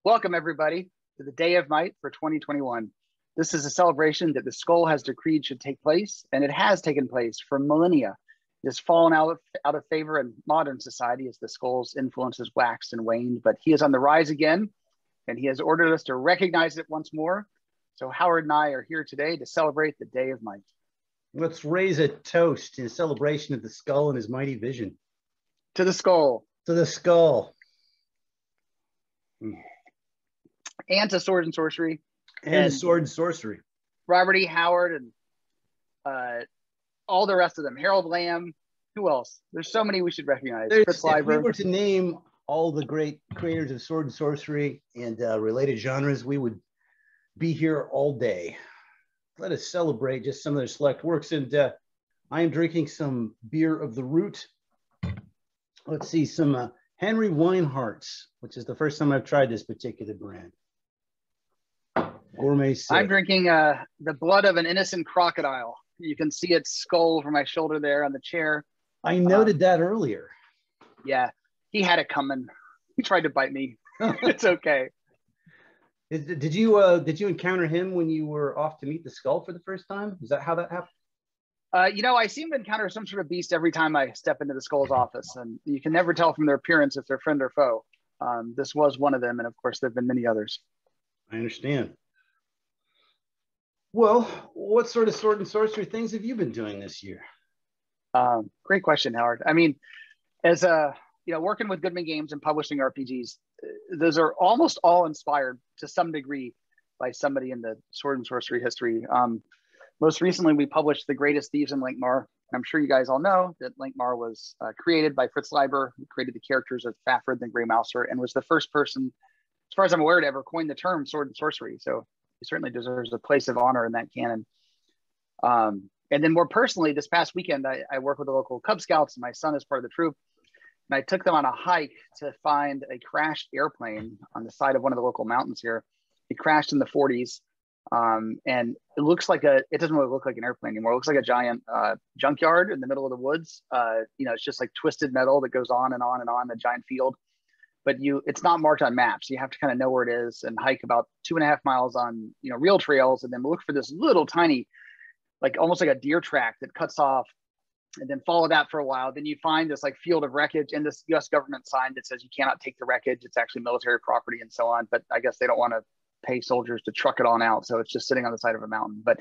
Welcome, everybody, to the Day of Might for 2021. This is a celebration that the Skull has decreed should take place, and it has taken place for millennia. It has fallen out of favor in modern society as the Skull's influence has waxed and waned, but he is on the rise again, and he has ordered us to recognize it once more. So Howard and I are here today to celebrate the Day of Might. Let's raise a toast in celebration of the Skull and his mighty vision. To the Skull. To the Skull. And to Sword and Sorcery. And Sword and Sorcery. Robert E. Howard and all the rest of them. Harold Lamb. Who else? There's so many we should recognize. Fritz Leiber. If we were to name all the great creators of Sword and Sorcery and related genres, we would be here all day. Let us celebrate just some of their select works. And I am drinking some beer of the root. Let's see, some Henry Weinhardt's, which is the first time I've tried this particular brand. Gourmet Sip. I'm drinking the blood of an innocent crocodile. You can see its skull over my shoulder there on the chair. I noted that earlier. Yeah, he had it coming. He tried to bite me. It's okay. Did you encounter him when you were off to meet the Skull for the first time? Is that how that happened? I seem to encounter some sort of beast every time I step into the Skull's office, and you can never tell from their appearance if they're friend or foe. This was one of them, and of course, there have been many others. I understand. Well, what sort of Sword and Sorcery things have you been doing this year? Great question, Howard. I mean, as working with Goodman games and publishing RPGs, those are almost all inspired to some degree by somebody in the Sword and Sorcery history. Most recently, we published The Greatest Thieves in Linkmar. I'm sure you guys all know that Linkmar was created by Fritz Leiber, who created the characters of Fafhrd and Grey Mouser, and was the first person, as far as I'm aware, to ever coin the term Sword and Sorcery. So he certainly deserves a place of honor in that canon. And then more personally, this past weekend, I work with the local Cub Scouts, and my son is part of the troop. And I took them on a hike to find a crashed airplane on the side of one of the local mountains here. It crashed in the 40s. And it looks like it doesn't really look like an airplane anymore. It looks like a giant junkyard in the middle of the woods. It's just like twisted metal that goes on and on and on, a giant field. But it's not marked on maps. You have to kind of know where it is and hike about 2.5 miles on, real trails, and then look for this little tiny, like almost like a deer track that cuts off, and then follow that for a while. Then you find this like field of wreckage and this US government sign that says you cannot take the wreckage. It's actually military property and so on. But I guess they don't want to pay soldiers to truck it on out. So it's just sitting on the side of a mountain, but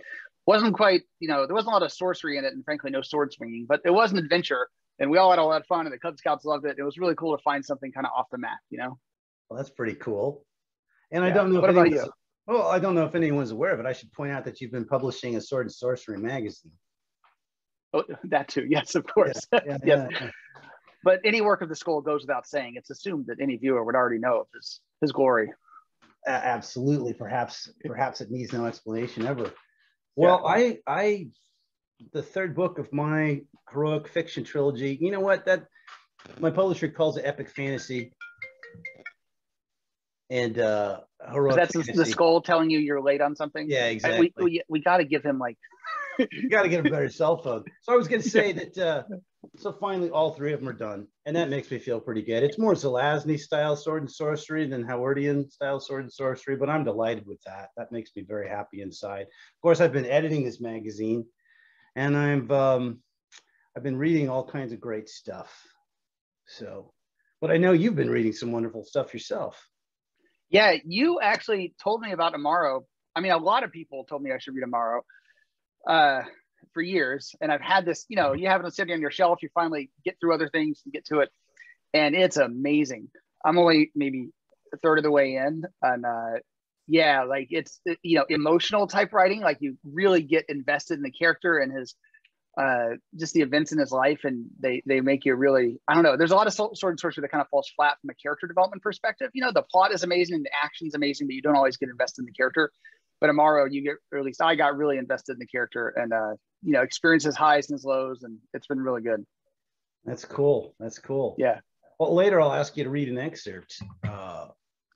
wasn't quite, there wasn't a lot of sorcery in it, and frankly, no sword swinging, but it was an adventure, and we all had a lot of fun, and the Cub Scouts loved it. It was really cool to find something kind of off the map, Well, that's pretty cool. And yeah. I don't know what if about you? Well, I don't know if anyone's aware of it. I should point out that you've been publishing a Sword and Sorcery magazine. Oh, that too. Yes, of course. Yeah, yes. Yeah. But any work of the Skull goes without saying. It's assumed that any viewer would already know of his glory. Absolutely. Perhaps it needs no explanation ever. Well, yeah. The third book of my heroic fiction trilogy, you know what, that my publisher calls it epic fantasy. And heroic that's fantasy. The Skull telling you you're late on something? Yeah, exactly. We got to give him like you got to get a better cell phone. So I was going to say that so finally all three of them are done, and that makes me feel pretty good. It's more Zelazny style Sword and Sorcery than Howardian style Sword and Sorcery, but I'm delighted with that. That makes me very happy inside. Of course, I've been editing this magazine, and I've been reading all kinds of great stuff. So, but I know you've been reading some wonderful stuff yourself. Yeah, you actually told me about Amaro. I mean, a lot of people told me I should read Amaro for years, and I've had this, you have it sitting on your shelf, you finally get through other things and get to it, and it's amazing. I'm only maybe a third of the way in, and like it's emotional type writing. Like you really get invested in the character and his just the events in his life, and they make you really, I don't know, there's a lot of Sword and Sorcery that kind of falls flat from a character development perspective. The plot is amazing and the action's amazing, but you don't always get invested in the character. But Amaro, or at least I got really invested in the character, and experience his highs and his lows, and it's been really good. That's cool. That's cool. Yeah. Well, later I'll ask you to read an excerpt.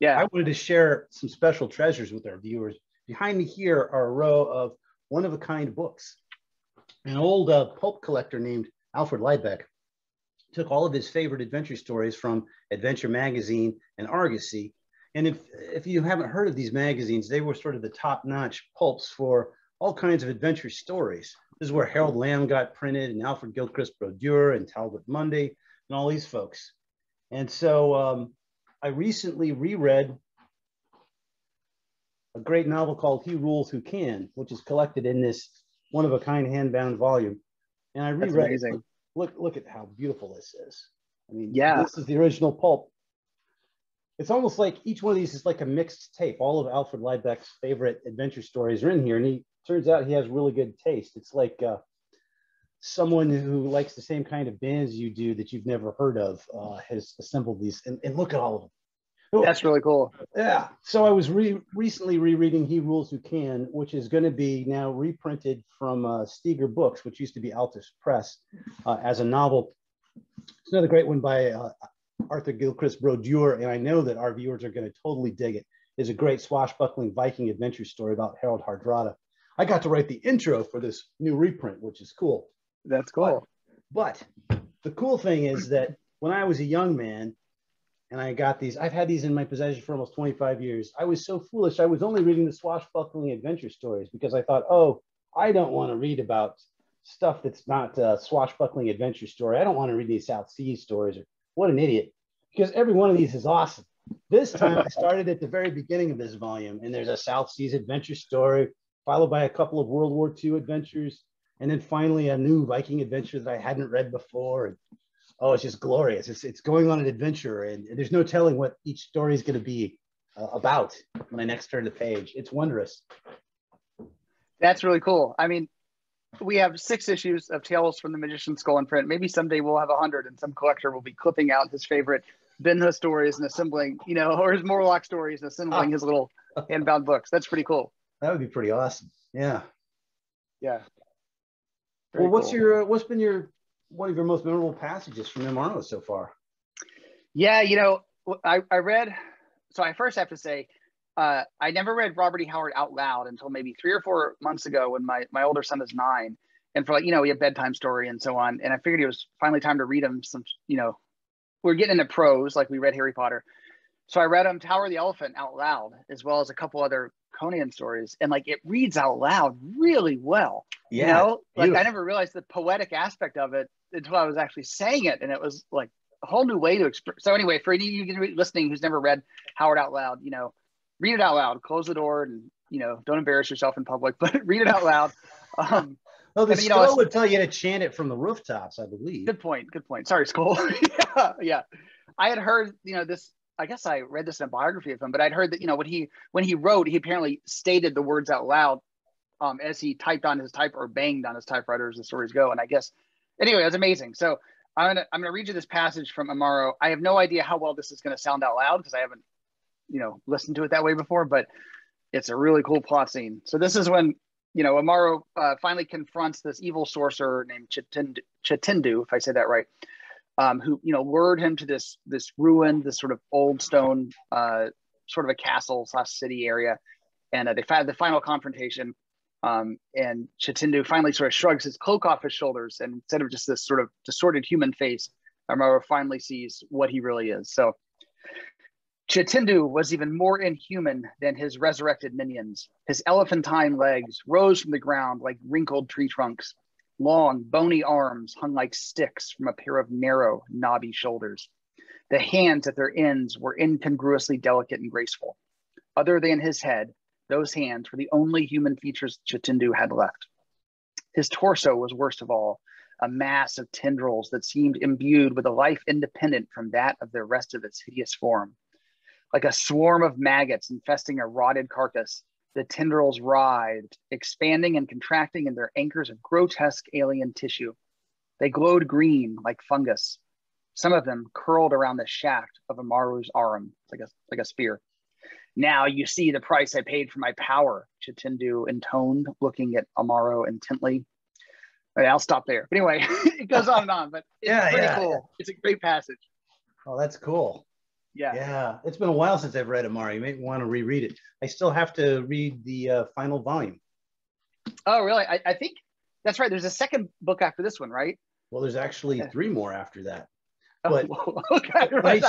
Yeah. I wanted to share some special treasures with our viewers. Behind me here are a row of one-of-a-kind books. An old pulp collector named Alfred Liebeck took all of his favorite adventure stories from Adventure Magazine and Argosy And if you haven't heard of these magazines, they were sort of the top-notch pulps for all kinds of adventure stories. This is where Harold Lamb got printed, and Alfred Gilchrist Brodeur, and Talbot Mundy, and all these folks. And so I recently reread a great novel called He Rules Who Can, which is collected in this one-of-a-kind hand-bound volume. And I reread it. Look at how beautiful this is. I mean, yeah, this is the original pulp. It's almost like each one of these is like a mixed tape. All of Alfred Liebeck's favorite adventure stories are in here, and he turns out he has really good taste. It's like someone who likes the same kind of bands you do that you've never heard of has assembled these, and look at all of them. That's really cool. Yeah. So I was recently rereading He Rules Who Can, which is going to be now reprinted from Steger Books, which used to be Altus Press, as a novel. It's another great one by Arthur Gilchrist Brodeur, and I know that our viewers are going to totally dig it. It's a great swashbuckling Viking adventure story about Harold Hardrada. I got to write the intro for this new reprint, which is cool. That's cool. But the cool thing is that when I was a young man, and I got these, I've had these in my possession for almost 25 years. I was so foolish. I was only reading the swashbuckling adventure stories because I thought, oh, I don't want to read about stuff that's not a swashbuckling adventure story. I don't want to read these South Seas stories. What an idiot. Because every one of these is awesome. This time I started at the very beginning of this volume, and there's a South Seas adventure story, followed by a couple of World War II adventures, and then finally a new Viking adventure that I hadn't read before. And oh, it's just glorious. It's going on an adventure, and there's no telling what each story is going to be about when I next turn the page. It's wondrous. That's really cool. I mean, we have 6 issues of Tales from the Magician's Skull in print. Maybe someday we'll have 100, and some collector will be clipping out his favorite Benha stories and assembling, or his Morlock stories and assembling his little handbound books. That's pretty cool. That would be pretty awesome. Yeah. Yeah. Well, what's been one of your most memorable passages from MRO so far? Yeah, I read, so I first have to say, I never read Robert E. Howard out loud until maybe 3 or 4 months ago when my older son is 9. And for we have bedtime story and so on. And I figured it was finally time to read him some, we're getting into prose like we read Harry Potter. So I read him Tower of the Elephant out loud, as well as a couple other Conan stories. And it reads out loud really well. Yeah. I never realized the poetic aspect of it until I was actually saying it. And it was like a whole new way to express. So anyway, for any of you listening who's never read Howard out loud, read it out loud, close the door, and, don't embarrass yourself in public, but read it out loud. Well, the skull would tell you to chant it from the rooftops, I believe. Good point. Sorry, Skull. Yeah. I had heard, this, I guess I read this in a biography of him, but I'd heard that, when he wrote, he apparently stated the words out loud as he typed on his or banged on his typewriter as the stories go. And I guess, anyway, it was amazing. So I'm gonna read you this passage from Amaro. I have no idea how well this is going to sound out loud because I haven't, listened to it that way before, but it's a really cool plot scene. So this is when, Amaro finally confronts this evil sorcerer named Chitindu, if I say that right, who, lured him to this ruin, this sort of old stone, sort of a castle / city area. And they had the final confrontation. And Chitindu finally sort of shrugs his cloak off his shoulders. And instead of just this sort of distorted human face, Amaro finally sees what he really is. So Chitindu was even more inhuman than his resurrected minions. His elephantine legs rose from the ground like wrinkled tree trunks. Long, bony arms hung like sticks from a pair of narrow, knobby shoulders. The hands at their ends were incongruously delicate and graceful. Other than his head, those hands were the only human features Chitindu had left. His torso was worst of all, a mass of tendrils that seemed imbued with a life independent from that of the rest of its hideous form. Like a swarm of maggots infesting a rotted carcass, the tendrils writhed, expanding and contracting in their anchors of grotesque alien tissue. They glowed green like fungus. Some of them curled around the shaft of Amaru's arm, like a spear. Now you see the price I paid for my power, Chitindu intoned, looking at Amaro intently. All right, I'll stop there. But anyway, it goes on and on, but it's pretty cool. Yeah. It's a great passage. Oh, that's cool. Yeah. It's been a while since I've read Amaro. You may want to reread it. I still have to read the final volume. Oh, really? I think that's right. There's a second book after this one, right? Well, there's actually 3 more after that. But okay, right.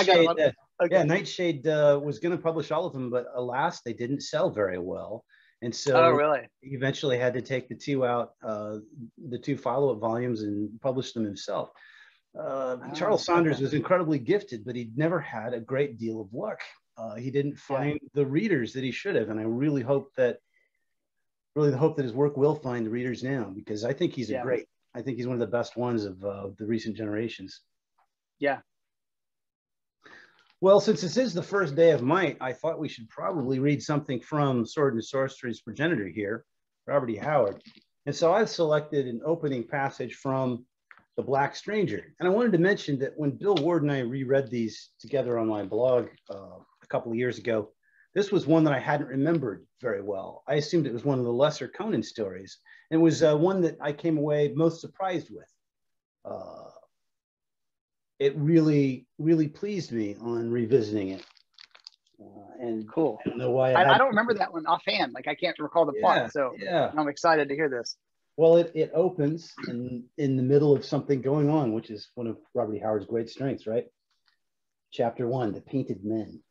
Okay. Yeah, Nightshade was going to publish all of them, but alas, they didn't sell very well. And Oh, so really? he eventually had to take the two out, the two follow-up volumes, and publish them himself. Charles Saunders was incredibly gifted, but he'd never had a great deal of luck. He didn't find the readers that he should have, and I really hope that his work will find the readers now, because I think he's I think he's one of the best ones of the recent generations. Yeah. Well, since this is the first day of Might, I thought we should probably read something from Sword and Sorcery's progenitor here, Robert E. Howard. And so I've selected an opening passage from The Black Stranger. And I wanted to mention that when Bill Ward and I reread these together on my blog a couple of years ago, this was one that I hadn't remembered very well. I assumed it was one of the lesser Conan stories. And it was one that I came away most surprised with. It really, really pleased me on revisiting it. And cool. I don't know why I don't remember that one offhand. Like I can't recall the plot. So I'm excited to hear this. Well, it opens in the middle of something going on, which is one of Robert E. Howard's great strengths, right? Chapter 1, The Painted Men.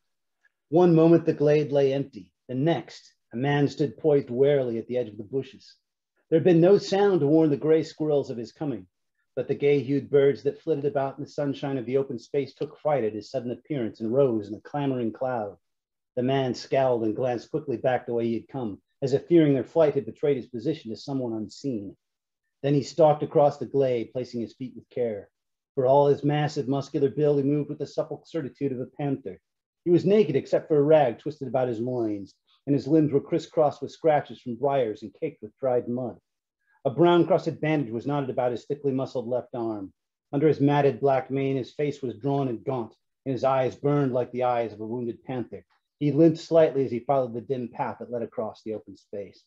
One moment the glade lay empty. The next, a man stood poised warily at the edge of the bushes. There had been no sound to warn the gray squirrels of his coming, but the gay-hued birds that flitted about in the sunshine of the open space took fright at his sudden appearance and rose in a clamoring cloud. The man scowled and glanced quickly back the way he had come, as if fearing their flight had betrayed his position to someone unseen. Then he stalked across the glade, placing his feet with care. For all his massive, muscular build, he moved with the supple certitude of a panther. He was naked except for a rag twisted about his loins, and his limbs were crisscrossed with scratches from briars and caked with dried mud. A brown-crusted bandage was knotted about his thickly muscled left arm. Under his matted black mane, his face was drawn and gaunt, and his eyes burned like the eyes of a wounded panther. He limped slightly as he followed the dim path that led across the open space.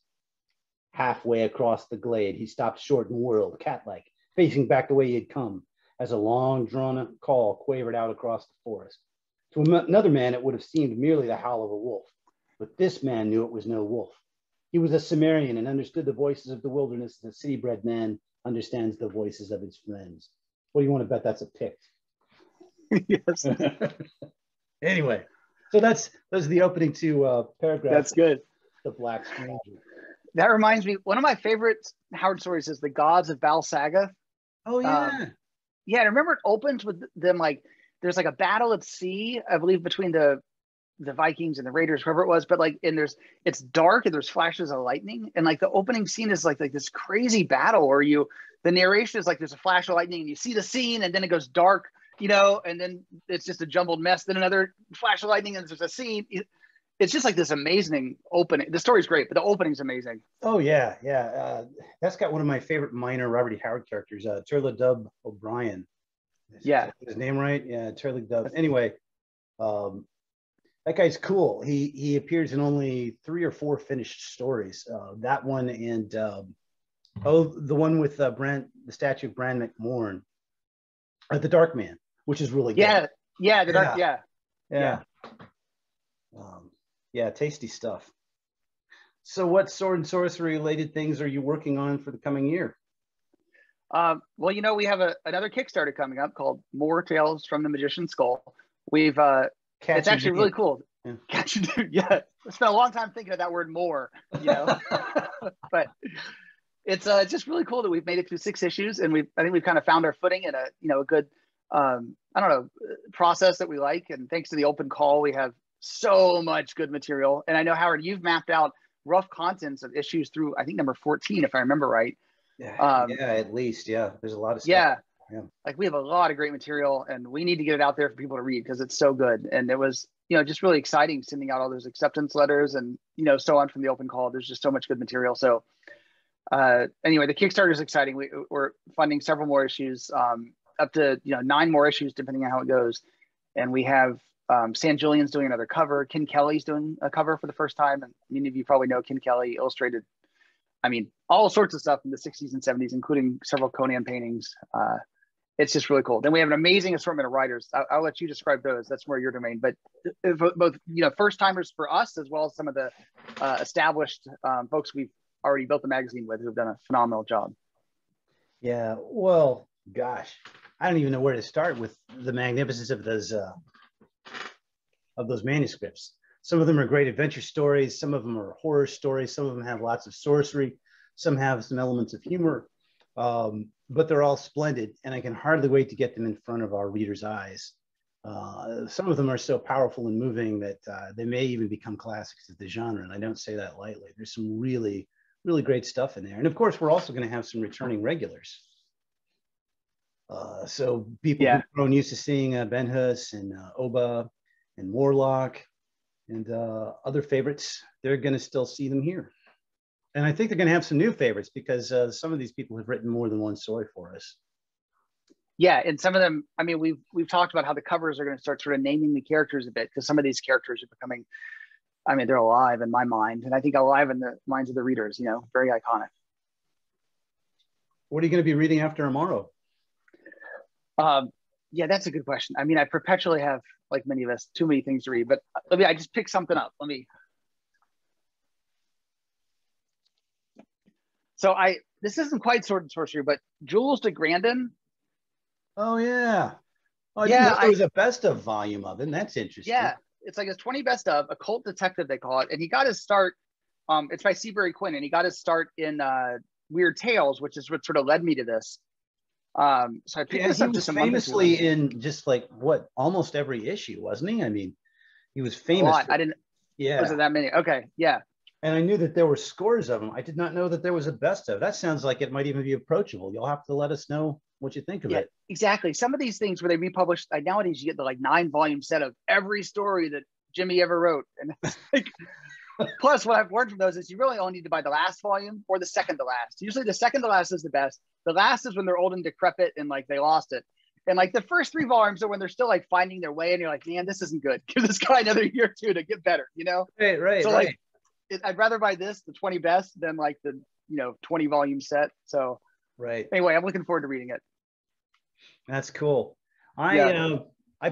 Halfway across the glade, he stopped short and whirled, cat-like, facing back the way he had come, as a long, drawn call quavered out across the forest. To another man, it would have seemed merely the howl of a wolf, but this man knew it was no wolf. He was a Cimmerian and understood the voices of the wilderness as a city-bred man understands the voices of his friends. What do you want to bet that's a Pict? Yes. Anyway, so those are the opening two paragraphs. That's good. The Black Stranger. That reminds me, one of my favorite Howard stories is The Gods of Balsaga. Oh, yeah. Yeah, I remember it opens with them like, there's like a battle at sea, I believe, between the Vikings and the Raiders, whoever it was, but like, and it's dark and there's flashes of lightning, and like the opening scene is like this crazy battle where the narration is like there's a flash of lightning and you see the scene and then it goes dark, and then it's just a jumbled mess. Then another flash of lightning and there's a scene. It's just like this amazing opening. The story's great, but the opening's amazing. Oh yeah, yeah. That's got one of my favorite minor Robert E. Howard characters, Turla Dub O'Brien. Yeah, his name right? Yeah, Turla Dub. Anyway, that guy's cool. He appears in only 3 or 4 finished stories. That one and the one with the statue of Bran McMorn, The Dark Man, which is really good. Yeah, the Dark, yeah, tasty stuff. So what sword and sorcery related things are you working on for the coming year? Well, we have another Kickstarter coming up called More Tales from the Magician's Skull. We've it's actually really cool. Yeah. Yeah, I spent a long time thinking of that word "more," but it's just really cool that we've made it through 6 issues, and I think we've kind of found our footing in a good process that we like. And thanks to the open call, we have so much good material. And I know, Howard, you've mapped out rough contents of issues through, I think, number 14, if I remember right. Yeah, at least. Yeah, there's a lot of stuff. Yeah. Like we have a lot of great material, and we need to get it out there for people to read because it's so good. And it was, just really exciting sending out all those acceptance letters and, so on from the open call. There's just so much good material. So anyway, the Kickstarter is exciting. We're funding several more issues, up to, 9 more issues, depending on how it goes. And we have San Julian's doing another cover. Ken Kelly's doing a cover for the first time. And many of you probably know Ken Kelly illustrated, all sorts of stuff in the 60s and 70s, including several Conan paintings. It's just really cool. Then we have an amazing assortment of writers. I'll let you describe those. That's more your domain. But both, first timers for us, as well as some of the established folks we've already built the magazine with, who've done a phenomenal job. Yeah. Well, gosh, I don't even know where to start with the magnificence of those of those manuscripts. Some of them are great adventure stories. Some of them are horror stories. Some of them have lots of sorcery. Some have some elements of humor, but they're all splendid. And I can hardly wait to get them in front of our readers' eyes. Some of them are so powerful and moving that they may even become classics of the genre. And I don't say that lightly. There's some really, really great stuff in there. And of course, we're also going to have some returning regulars. So people who've grown used to seeing Ben Hus and Oba and Morlock and other favorites, they're going to still see them here. And I think they're going to have some new favorites because some of these people have written more than one story for us. Yeah, and some of them, I mean, we've talked about how the covers are going to start sort of naming the characters a bit, because some of these characters are becoming, I mean, they're alive in my mind, and I think alive in the minds of the readers, you know, very iconic. What are you going to be reading after tomorrow? Yeah, that's a good question. I mean, I perpetually have, like many of us, too many things to read, but I just picked something up. So this isn't quite Sword and Sorcery, but Jules de Grandin. Oh yeah. Oh, I didn't know there was a best of volume of it. That's interesting. Yeah, it's like his 20 best of, occult detective, they call it. And he got his start, it's by Seabury Quinn, and he got his start in Weird Tales, which is what sort of led me to this. So I picked this up just a month ago. Famously in just like almost every issue, wasn't he? I mean, he was famous. I didn't. Yeah. Was it that many? Okay. Yeah. And I knew that there were scores of them. I did not know that there was a best of. That sounds like it might even be approachable. You'll have to let us know what you think of it. Exactly. Some of these things where they republish, nowadays you get the like 9-volume set of every story that Jimmy ever wrote. And it's like, plus what I've learned from those is you really only need to buy the last volume or the second to last. Usually the second to last is the best. The last is when they're old and decrepit and like they lost it. And like the first 3 volumes are when they're still like finding their way and you're like, man, this isn't good. Give this guy another year or two to get better, you know? Right. So like, I'd rather buy this, the 20 best, than like the 20-volume set. So anyway, I'm looking forward to reading it. That's cool. I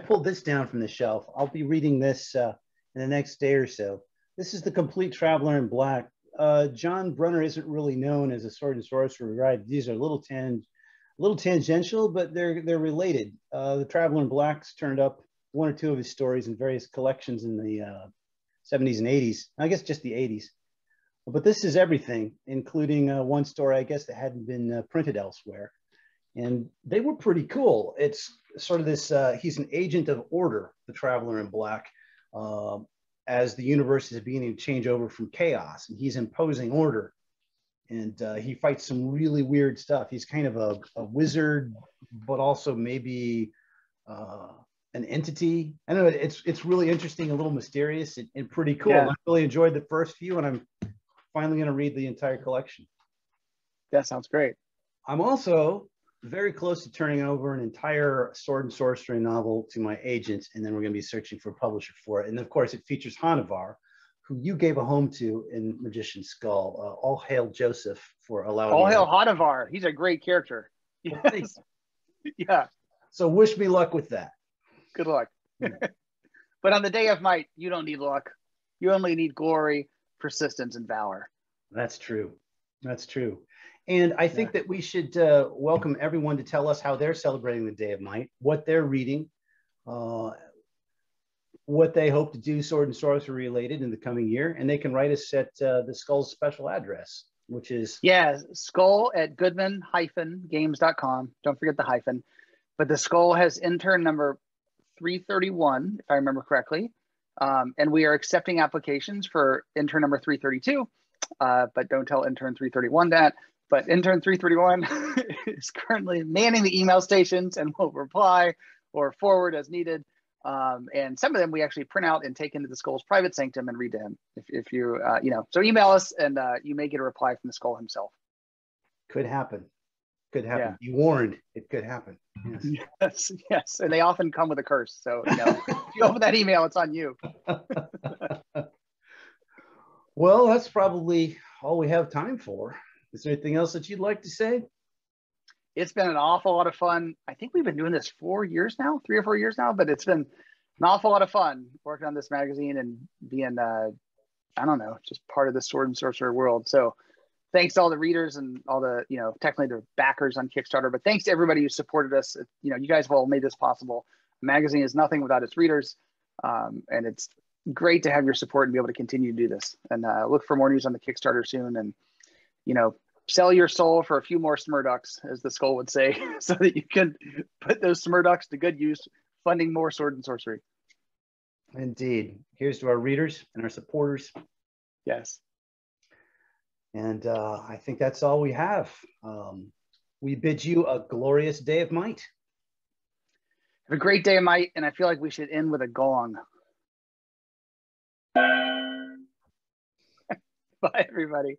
pulled this down from the shelf. I'll be reading this in the next day or so. This is The Complete Traveler in Black. John Brunner isn't really known as a sword and sorcery writer. These are a little tangential, but they're related. The Traveler in Black's turned up 1 or 2 of his stories in various collections in the 70s and 80s. I guess just the 80s. But this is everything, including one story, I guess, that hadn't been printed elsewhere. And they were pretty cool. It's sort of this, he's an agent of order, the Traveler in Black, as the universe is beginning to change over from chaos. And he's imposing order. And he fights some really weird stuff. He's kind of a wizard, but also maybe an entity. I don't know, it's really interesting, a little mysterious and pretty cool. Yeah. I really enjoyed the first few, and I'm finally going to read the entire collection. That sounds great. I'm also very close to turning over an entire sword and sorcery novel to my agent, and then we're going to be searching for a publisher for it. And of course, it features Hanavar, who you gave a home to in Magician's Skull. All hail Joseph for allowing All hail Hanavar. He's a great character. Yes. Yeah. So wish me luck with that. Good luck. But on the day of might, you don't need luck. You only need glory, persistence, and valor. That's true. That's true. And I think that we should welcome everyone to tell us how they're celebrating the Day of Might, what they're reading, what they hope to do sword and sorcery related in the coming year. And they can write us at the Skull's special address, which is... Yeah, Skull at Goodman-games.com. Don't forget the hyphen. But the Skull has intern number 331, if I remember correctly. And we are accepting applications for intern number 332. But don't tell intern 331 that. But intern 331 is currently manning the email stations and will reply or forward as needed. And some of them we actually print out and take into the Skull's private sanctum and read to him. If you, so email us and you may get a reply from the Skull himself. Could happen. Could happen. Yeah. You warned it could happen. Yes. Yes. And they often come with a curse. So, if you open that email, it's on you. Well, that's probably all we have time for. Is there anything else that you'd like to say? It's been an awful lot of fun. I think we've been doing this 4 years now, 3 or 4 years now, but it's been an awful lot of fun working on this magazine and being, just part of the sword and sorcerer world. So thanks to all the readers and all the, technically the backers on Kickstarter, but thanks to everybody who supported us. You guys have all made this possible. The magazine is nothing without its readers. And it's great to have your support and be able to continue to do this. And look for more news on the Kickstarter soon. And, you know, sell your soul for a few more Smurducks, as the skull would say, so that you can put those Smurducks to good use, funding more sword and sorcery. Indeed. Here's to our readers and our supporters. Yes. And I think that's all we have. We bid you a glorious day of might. Have a great day of might, and I feel like we should end with a gong. Bye, everybody.